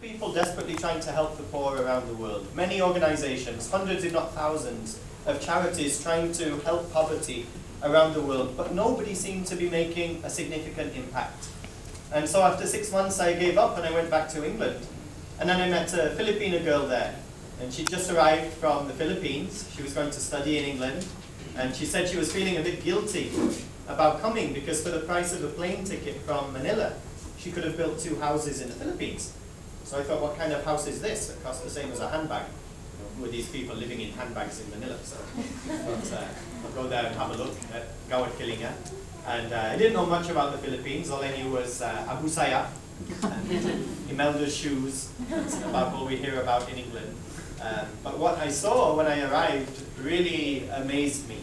People desperately trying to help the poor around the world. Many organizations, hundreds if not thousands of charities trying to help poverty around the world, but nobody seemed to be making a significant impact. And so after 6 months I gave up and I went back to England. And then I met a Filipino girl there. And she just arrived from the Philippines. She was going to study in England. And she said she was feeling a bit guilty about coming because for the price of a plane ticket from Manila, she could have built 2 houses in the Philippines. So I thought, what kind of house is this? It costs the same as a handbag. Who are these people living in handbags in Manila? So I'll go there and have a look at Gawad, Kalinnga. And I didn't know much about the Philippines. All I knew was Abu Saya, Imelda's shoes. That's about all we hear about in England. But what I saw when I arrived really amazed me.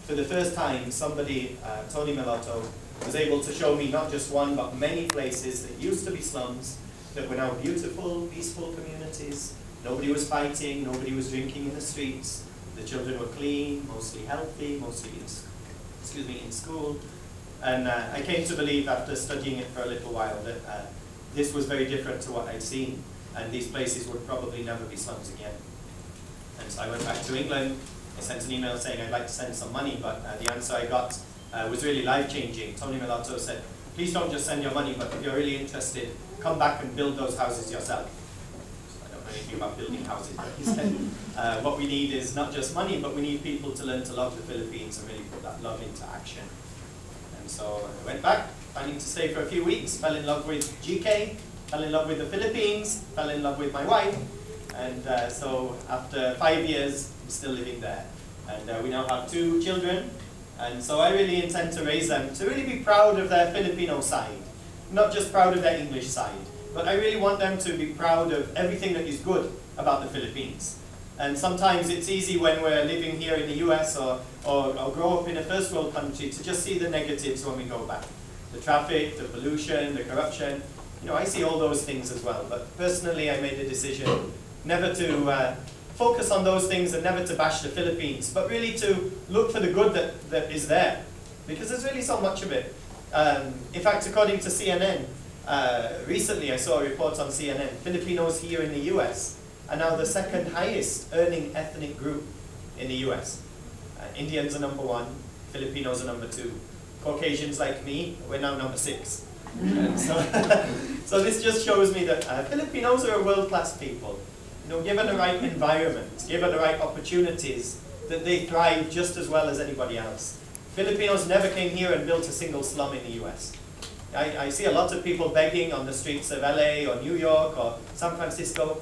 For the first time, somebody, Tony Melotto, was able to show me not just one, but many places that used to be slums, that were now beautiful, peaceful communities. Nobody was fighting, nobody was drinking in the streets. The children were clean, mostly healthy, mostly in school. And I came to believe after studying it for a little while that this was very different to what I'd seen. And these places would probably never be slums again. And so I went back to England. I sent an email saying I'd like to send some money, but the answer I got was really life-changing. Tony Melotto said, please don't just send your money, but if you're really interested, come back and build those houses yourself. So I don't know anything about building houses, but he said, what we need is not just money, but we need people to learn to love the Philippines and really put that love into action. And so I went back, planning to stay for a few weeks, fell in love with GK, fell in love with the Philippines, fell in love with my wife, and so after 5 years, I'm still living there. And we now have 2 children, and so I really intend to raise them to really be proud of their Filipino side, not just proud of their English side, but I really want them to be proud of everything that is good about the Philippines. And sometimes it's easy when we're living here in the US or grow up in a first world country to just see the negatives when we go back. The traffic, the pollution, the corruption. You know, I see all those things as well, but personally I made a decision never to focus on those things and never to bash the Philippines, but really to look for the good that is there, because there's really so much of it. In fact, according to CNN, recently I saw a report on CNN, Filipinos here in the US are now the 2nd highest earning ethnic group in the US. Indians are number 1, Filipinos are number 2. Caucasians like me, we're now number 6. And so this just shows me that Filipinos are a world-class people. You know, given the right environment, given the right opportunities, that they thrive just as well as anybody else. Filipinos never came here and built a single slum in the US. I see a lot of people begging on the streets of LA or New York or San Francisco.